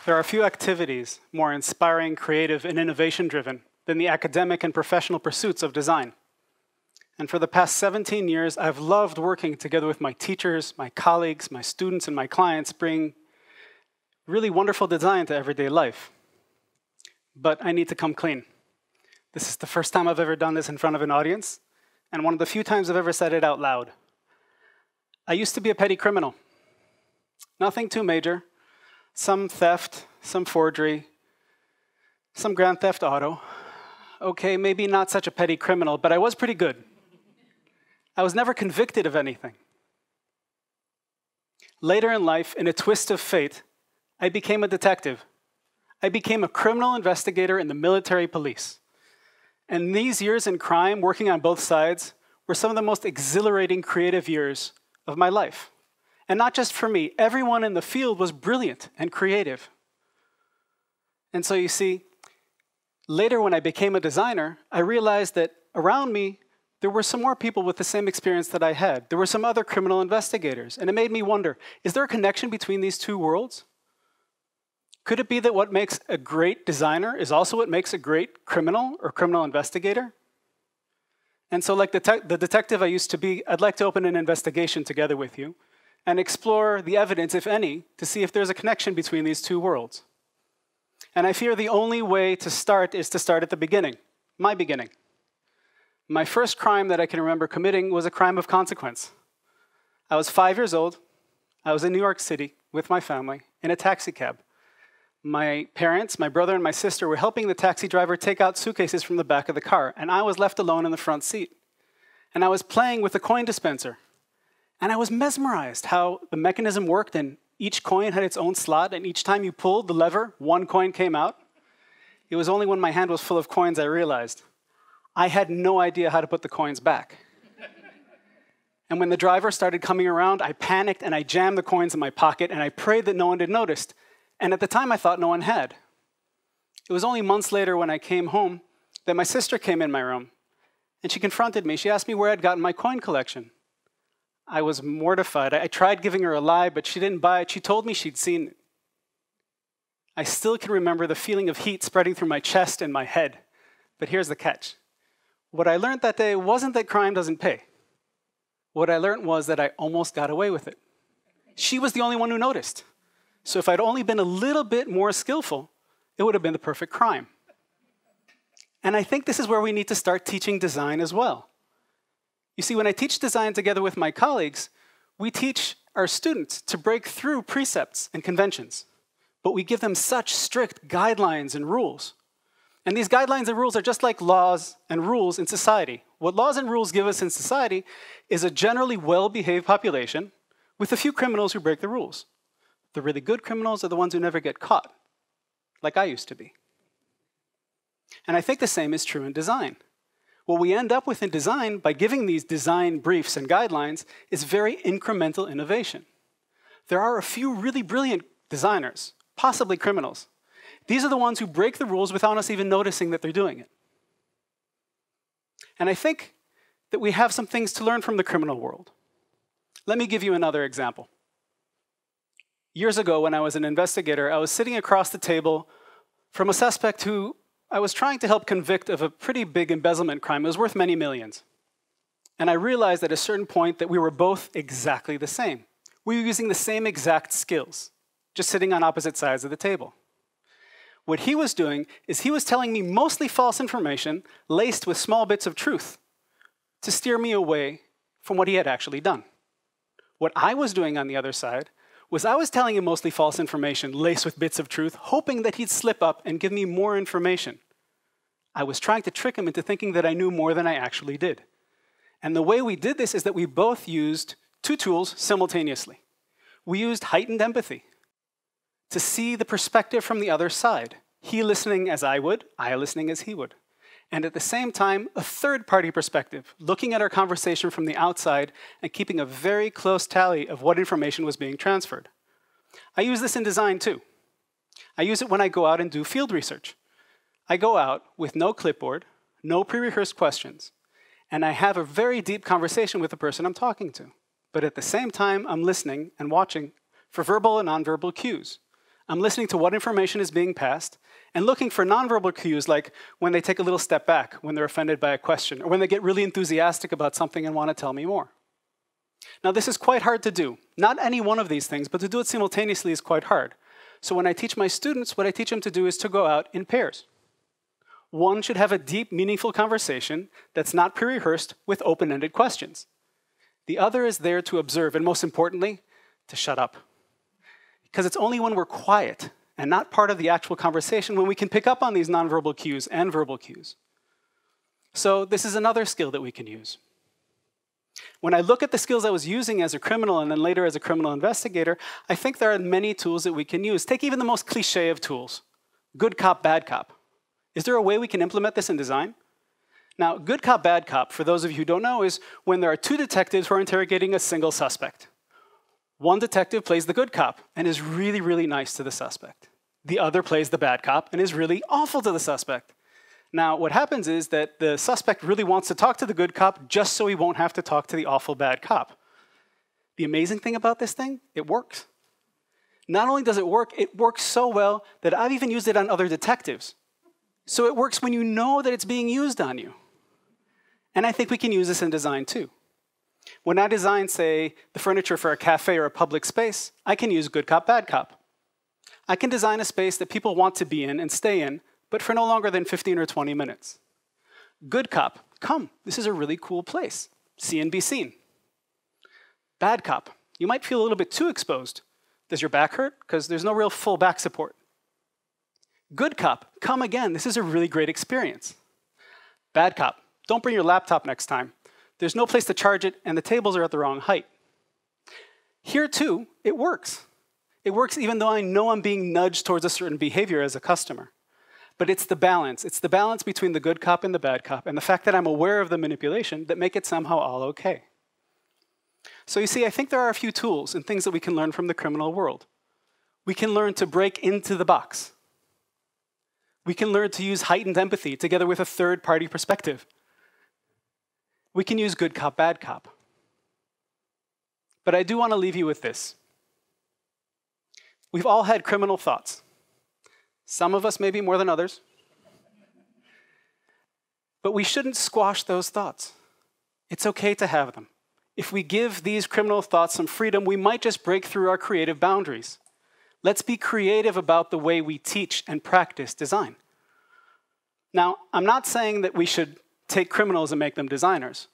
There are few activities more inspiring, creative, and innovation-driven than the academic and professional pursuits of design. And for the past 17 years, I've loved working together with my teachers, my colleagues, my students, and my clients, bringing really wonderful design to everyday life. But I need to come clean. This is the first time I've ever done this in front of an audience, and one of the few times I've ever said it out loud. I used to be a petty criminal. Nothing too major. Some theft, some forgery, some grand theft auto. Okay, maybe not such a petty criminal, but I was pretty good. I was never convicted of anything. Later in life, in a twist of fate, I became a detective. I became a criminal investigator in the military police. And these years in crime, working on both sides, were some of the most exhilarating creative years of my life. And not just for me, everyone in the field was brilliant and creative. And so you see, later when I became a designer, I realized that around me, there were some more people with the same experience that I had. There were some other criminal investigators. And it made me wonder, is there a connection between these two worlds? Could it be that what makes a great designer is also what makes a great criminal or criminal investigator? And so like the detective I used to be, I'd like to open an investigation together with you and explore the evidence, if any, to see if there's a connection between these two worlds. And I fear the only way to start is to start at the beginning, my beginning. My first crime that I can remember committing was a crime of consequence. I was 5 years old. I was in New York City with my family in a taxi cab. My parents, my brother, and my sister were helping the taxi driver take out suitcases from the back of the car, and I was left alone in the front seat. And I was playing with the coin dispenser. And I was mesmerized how the mechanism worked, and each coin had its own slot, and each time you pulled the lever, one coin came out. It was only when my hand was full of coins I realized I had no idea how to put the coins back. And when the driver started coming around, I panicked and I jammed the coins in my pocket, and I prayed that no one had noticed. And at the time, I thought no one had. It was only months later when I came home that my sister came in my room, and she confronted me. She asked me where I'd gotten my coin collection. I was mortified. I tried giving her a lie, but she didn't buy it. She told me she'd seen it. I still can remember the feeling of heat spreading through my chest and my head. But here's the catch. What I learned that day wasn't that crime doesn't pay. What I learned was that I almost got away with it. She was the only one who noticed. So if I'd only been a little bit more skillful, it would have been the perfect crime. And I think this is where we need to start teaching design as well. You see, when I teach design together with my colleagues, we teach our students to break through precepts and conventions. But we give them such strict guidelines and rules. And these guidelines and rules are just like laws and rules in society. What laws and rules give us in society is a generally well-behaved population with a few criminals who break the rules. The really good criminals are the ones who never get caught, like I used to be. And I think the same is true in design. What we end up with in design by giving these design briefs and guidelines is very incremental innovation. There are a few really brilliant designers, possibly criminals. These are the ones who break the rules without us even noticing that they're doing it. And I think that we have some things to learn from the criminal world. Let me give you another example. Years ago, when I was an investigator, I was sitting across the table from a suspect who I was trying to help convict of a pretty big embezzlement crime. It was worth many millions. And I realized at a certain point that we were both exactly the same. We were using the same exact skills, just sitting on opposite sides of the table. What he was doing is he was telling me mostly false information laced with small bits of truth to steer me away from what he had actually done. What I was doing on the other side was I was telling him mostly false information laced with bits of truth, hoping that he'd slip up and give me more information. I was trying to trick him into thinking that I knew more than I actually did. And the way we did this is that we both used two tools simultaneously. We used heightened empathy to see the perspective from the other side. He listening as I would, I listening as he would. And at the same time, a third-party perspective, looking at our conversation from the outside and keeping a very close tally of what information was being transferred. I use this in design too. I use it when I go out and do field research. I go out with no clipboard, no pre-rehearsed questions, and I have a very deep conversation with the person I'm talking to. But at the same time, I'm listening and watching for verbal and nonverbal cues. I'm listening to what information is being passed and looking for nonverbal cues like when they take a little step back, when they're offended by a question, or when they get really enthusiastic about something and want to tell me more. Now, this is quite hard to do. Not any one of these things, but to do it simultaneously is quite hard. So when I teach my students, what I teach them to do is to go out in pairs. One should have a deep, meaningful conversation that's not pre-rehearsed with open-ended questions. The other is there to observe, and most importantly, to shut up. Because it's only when we're quiet and not part of the actual conversation when we can pick up on these nonverbal cues and verbal cues. So this is another skill that we can use. When I look at the skills I was using as a criminal and then later as a criminal investigator, I think there are many tools that we can use. Take even the most cliche of tools, good cop, bad cop. Is there a way we can implement this in design? Now, good cop, bad cop, for those of you who don't know, is when there are two detectives who are interrogating a single suspect. One detective plays the good cop and is really, really nice to the suspect. The other plays the bad cop and is really awful to the suspect. Now, what happens is that the suspect really wants to talk to the good cop just so he won't have to talk to the awful bad cop. The amazing thing about this thing, it works. Not only does it works so well that I've even used it on other detectives. So it works when you know that it's being used on you. And I think we can use this in design too. When I design, say, the furniture for a cafe or a public space, I can use good cop, bad cop. I can design a space that people want to be in and stay in, but for no longer than 15 or 20 minutes. Good cop, come, this is a really cool place. See and be seen. Bad cop, you might feel a little bit too exposed. Does your back hurt? Because there's no real full back support. Good cop, come again, this is a really great experience. Bad cop, don't bring your laptop next time. There's no place to charge it, and the tables are at the wrong height. Here too, it works. It works even though I know I'm being nudged towards a certain behavior as a customer. But it's the balance. It's the balance between the good cop and the bad cop, and the fact that I'm aware of the manipulation that make it somehow all okay. So you see, I think there are a few tools and things that we can learn from the criminal world. We can learn to break into the box. We can learn to use heightened empathy together with a third-party perspective. We can use good cop, bad cop. But I do want to leave you with this. We've all had criminal thoughts. Some of us maybe more than others. But we shouldn't squash those thoughts. It's okay to have them. If we give these criminal thoughts some freedom, we might just break through our creative boundaries. Let's be creative about the way we teach and practice design. Now, I'm not saying that we should take criminals and make them designers.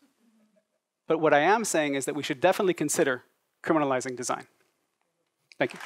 But what I am saying is that we should definitely consider criminalizing design. Thank you.